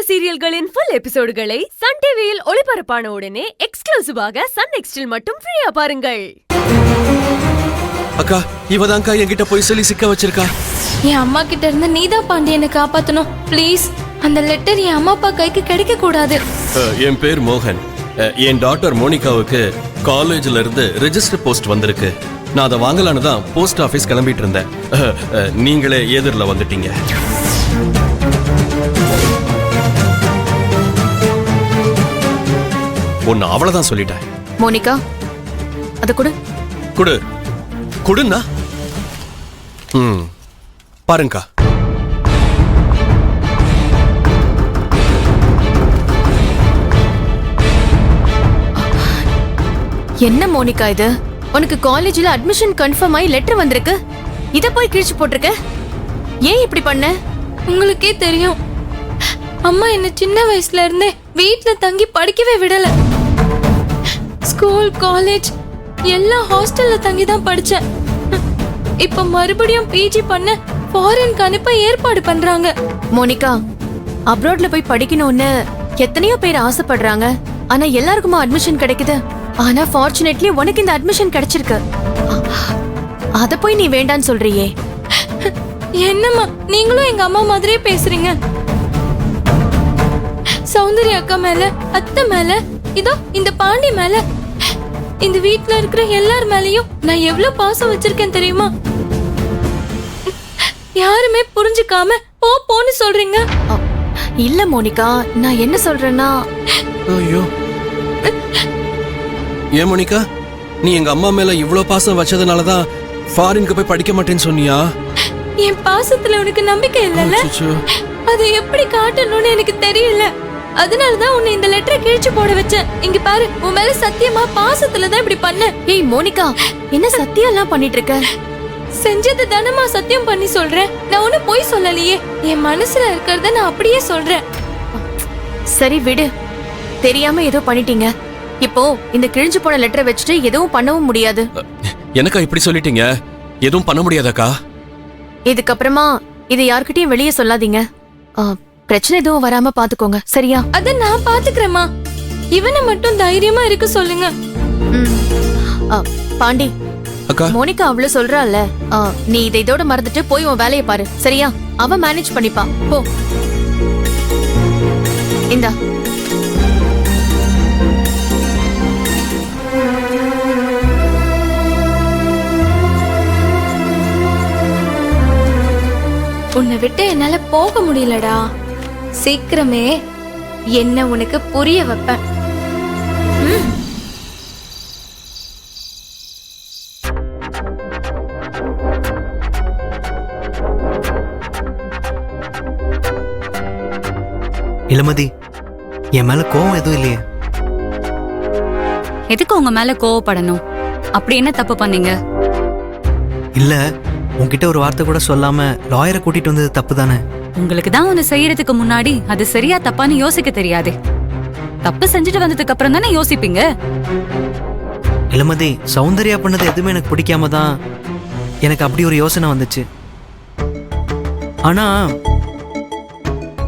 சீரியல்களின் full எபிசோடுகளை Sun டிவியில் ஒளிபரப்பான உடனே எக்ஸ்க்ளூசிவாக சன் நெக்ஸ்டில் மட்டும் ஃப்ரீயா பாருங்கள். அக்கா, இவதான்க்கா என்கிட்ட போய் சொல்லி சிக்க வச்சிருக்கா. என் அம்மா கிட்ட இருந்து நீதான் பாண்டியனை காப்பாத்தணும் ப்ளீஸ். அந்த லெட்டர் என் அம்மா அப்பா கைக்கு கிடைக்க கூடாது. என் பேர் மோகன். என் டாக்டர் மோனிகாவுக்கு காலேஜ்ல இருந்து ரெஜிஸ்டர் போஸ்ட் வந்திருக்கு. நான் அதை வாங்கலான்னு தான் போஸ்ட் ஆபீஸ் கிளம்பிட்டு இருந்தேன். நீங்களே எதிரில் வந்துட்டீங்க. ஒன்னு அவ்வளவுதான் சொல்லிட்டேன். மோனிகா, அத கொடு. கொடு கொடுன்னா பாருங்கக்கா. என்ன மோனிகா இது? உனக்கு காலேஜ்ல அட்மிஷன் கன்ஃபார்ம் ஆகி லெட்டர் வந்திருக்கு. இத போய் கிழிச்சு போட்டிருக்க. ஏன் இப்படி பண்ண? உங்களுக்கே தெரியும், அம்மா என்ன சின்ன வயசுல இருந்தே வீட்ல தங்கி படிக்கவே விடல. ஸ்கூல் காலேஜ் எல்லாம் ஹாஸ்டல்ல தங்கி தான் படிச்சேன். இப்ப மறுபடியும் பிஜி பண்ண ஃபாரின்க்கு அனுப்ப ஏற்பாடு பண்றாங்க. மோனிகா, அப்ராட்ல போய் படிக்கணும்னு எத்தனையோ பேர் ஆசைப்படுறாங்க. ஆனா எல்லாருக்குமா அட்மிஷன் கிடைக்குது? ஆனா ஃபார்ச்சுனேட்லி உனக்கு இந்த அட்மிஷன் கிடைச்சிருக்கு. அத போய் நீ வேண்டான்னு சொல்றியே. என்னம்மா, நீங்களும் எங்க அம்மா மாதிரியே பேசுறீங்க. சௌந்தர்யா அக்கா மேல, அத்தை மேல, இதோ இந்த பாண்டி மேல, இந்த வீட்ல இருக்கிற எல்லார் மேலயும் நான் எவ்வளவு பாசம் வச்சிருக்கேன் தெரியுமா? யாருமே புரிஞ்சுக்காம போ போன்னு சொல்றீங்க. இல்ல மோனிகா, நான் என்ன சொல்றேன்னா, ஐயோ ஏன் மோனிகா, நீ எங்க அம்மா மேல இவ்வளவு பாசம் வச்சதுனாலதான் ஃபாரினுக்கு போய் படிக்க மாட்டேன்னு சொன்னியா? என் பாசத்துல உனக்கு நம்பிக்கை இல்லைல்ல? அதை எப்படி காட்டணும்னு எனக்கு தெரியல. அதனாலதான் உன்னை இந்த லெட்டரை கிழிச்சு போட வச்சேன். இங்க பாரு, உன் மேல சத்தியமா பாசத்துலதான் இப்படி பண்ண. ஏய் மோனிகா, என்ன சத்தியம் எல்லாம் பண்ணிட்டு இருக்க? செஞ்சது தானமா சத்தியம் பண்ணி சொல்றேன். நான் ஒண்ணு போய் சொல்லலையே. என் மனசுல இருக்கிறத நான் அப்படியே சொல்றேன். சரி விடு, தெரியாம ஏதோ பண்ணிட்டீங்க. இப்போ இந்த கிழிஞ்சு போன லெட்டரை வச்சுட்டு எதுவும் பண்ணவும் முடியாது. எனக்கா இப்படி சொல்லிட்டீங்க? எதுவும் பண்ண முடியாதாக்கா? இதுக்கப்புறமா இதை யார்கிட்டயும் வெளியே சொல்லாதீங்க. பிரச்சனை எதுவும் வராம பாத்துக்கோங்க, சரியா? அத நான் பாத்துக்கிறேம்மா. இவனை மட்டும் தைரியமா இருக்க சொல்லுங்க. பாண்டி அக்கா, மோனிகா அவ்வளவு சொல்றாள்ல, நீ இதை இதோட மறந்துட்டு போய் உன் வேலையை பாரு, சரியா? அவ மேனேஜ் பண்ணிப்பா. போ. இந்தா. உன்னை விட்டு என்னால போக முடியலடா. சீக்கிரமே என்ன உனக்கு புரிய வைப்பேன். இளமதி, என் மேல கோவம் எதுவும் இல்லையே? எதுக்கு உங்க மேல கோவப்படணும்? அப்படி என்ன தப்பு பண்ணீங்க? இல்ல, உன்கிட்ட ஒரு வார்த்தை கூட சொல்லாம லாயரை கூட்டிட்டு வந்தது தப்பு தானே? உங்களுக்கு தான் ஒண்ணு செய்யறதுக்கு முன்னாடி அது சரியா தப்பான்னு யோசிக்க தெரியாதே. தப்பு செஞ்சுட்டு வந்ததுக்கு அப்புறம் தானே யோசிப்பீங்க. இளமதி, சௌந்தர்யா பண்ணது எதுவுமே எனக்கு பிடிக்காம தான் எனக்கு அப்படி ஒரு யோசனை வந்துச்சு. ஆனா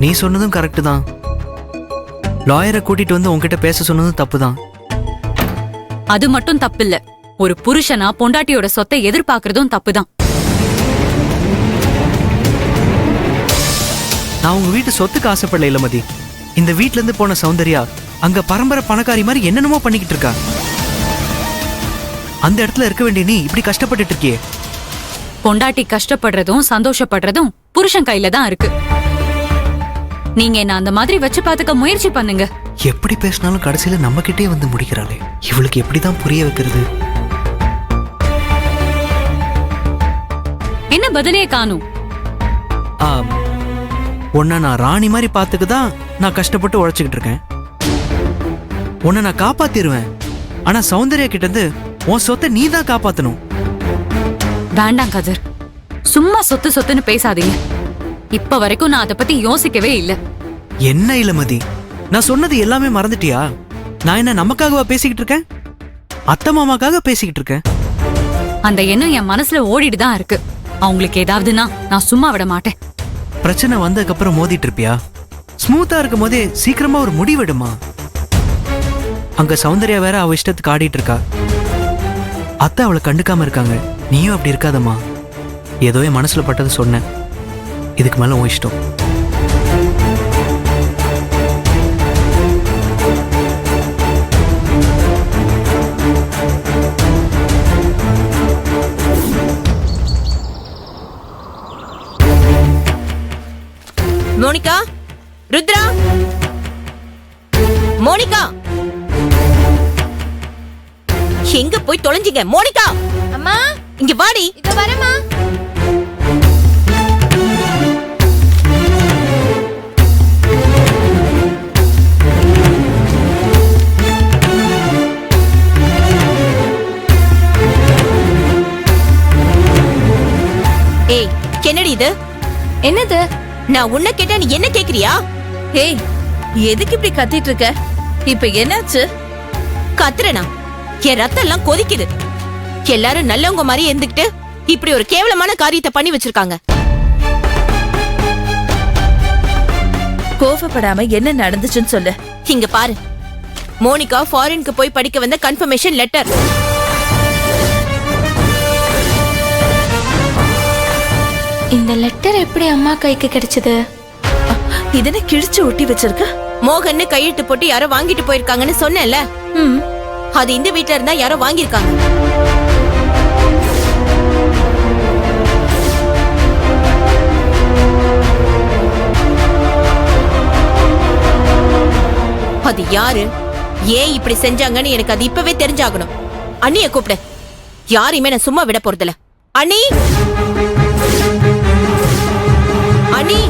நீ சொன்னதும் கரெக்டு தான். லாயரை கூட்டிட்டு வந்து உன்கிட்ட பேச சொன்னதும் தப்பு தான். அது மட்டும் தப்பு இல்ல, ஒரு புருஷனா பொண்டாட்டியோட சொத்தை எதிர்பார்க்கறதும் தப்புதான். நான் உங்க வீட்டு சொத்துக்கு ஆசைப்படல இளமதி. இந்த வீட்ல இருந்து போன சௌந்தர்யா அங்க பரம்பரை பணக்காரி மாதிரி என்னென்னமோ பண்ணிக்கிட்டு இருக்கா. அந்த இடத்துல இருக்க வேண்டிய நீ இப்படி கஷ்டப்பட்டுட்டு இருக்கியே. பொண்டாட்டி கஷ்டப்படுறதும் சந்தோஷப்படுறதும் புருஷன் கையில தான் இருக்கு. நீங்க என்ன அந்த மாதிரி வச்சு பாத்துக்க முயற்சி பண்ணுங்க. எப்படி பேசினாலும் கடைசியில நம்ம கிட்டே வந்து முடிக்கிறாளே, இவளுக்கு எப்படிதான் புரிய வைக்கிறது? என்ன பதிலே காணும்? உன்னை நான் ராணி மாதிரி பாத்துக்குதான் நான் கஷ்டப்பட்டு உழைச்சுக்கிட்டு இருக்கேன். உன்னை நான் காப்பாத்திருவேன். ஆனா சௌந்தர்யா கிட்ட இருந்து உன் சொத்தை நீ தான் காப்பாத்தணும். வேண்டாம் கதிர், சும்மா சொத்து சொத்துன்னு பேசாதீங்க. இப்ப வரைக்கும் நான் அதை பத்தி யோசிக்கவே இல்ல. என்ன இளமதி, நான் சொன்னது எல்லாமே மறந்துட்டியா? நான் என்ன நமக்காகவா பேசிக்கிட்டு இருக்கேன்? அத்தை மாமாக்காக பேசிக்கிட்டு இருக்கேன். அந்த எண்ணம் என் மனசுல ஓடிட்டு தான் இருக்கு. அவங்களுக்கு ஏதாவதுன்னா நான் சும்மா விட மாட்டேன். பிரச்சனை வந்ததுக்கு அப்புறம் மோதிட்டு இருப்பியா? ஸ்மூத்தா இருக்கும் போதே சீக்கிரமா ஒரு முடிவெடுமா. அங்க சௌந்தர்யா வேற அவ இஷ்டத்துக்கு ஆடிட்டு இருக்கா. அத்தை அவளை கண்டுக்காம இருக்காங்க. நீயும் அப்படி இருக்காதம்மா. ஏதோ என் மனசுல பட்டது சொன்னேன். இதுக்கு மேல உன் இஷ்டம். மோனிகா, ருத்ரா, மோனிகா, எங்க போய் தொலைஞ்சிங்க? மோனிகா, அம்மா இங்க வாடி. இத வரமா. ஏய், என்னடி இது? என்னது? நான் உன்னை கேட்டா நீ என்ன கேக்குறியா? ஏய், எதுக்கு இப்படி கத்திட்டு இருக்க? இப்ப என்னாச்சு? கத்துறனா? என் ரத்தம் எல்லாம் கொதிக்குது. எல்லாரும் நல்லவங்க மாதிரி இருந்துகிட்டு இப்படி ஒரு கேவலமான காரியத்தை பண்ணி வச்சிருக்காங்க. கோவப்படாம என்ன நடந்துச்சுன்னு சொல்லு. இங்க பாரு, மோனிகா ஃபாரினுக்கு போய் படிக்க வந்த கன்ஃபர்மேஷன் லெட்டர். இந்த லெட்டர் எப்படி அம்மா கைக்கு கிடைச்சது? இதனை கிழிச்சு ஒட்டி வச்சிருக்க. மோகன்னு கையெழுத்து போட்டு யாரோ வாங்கிட்டு போயிருக்காங்கன்னு சொன்னேன்ல. அது இந்த வீட்ல இருந்தா யாரோ வாங்கியிருக்காங்க. அது யாரு, ஏன் இப்படி செஞ்சாங்கன்னு எனக்கு அது இப்பவே தெரிஞ்சாகணும். அண்ணிய கூப்பிடு. யாரையுமே நான் சும்மா விட போறதில்ல. அண்ணி, அண்ணி.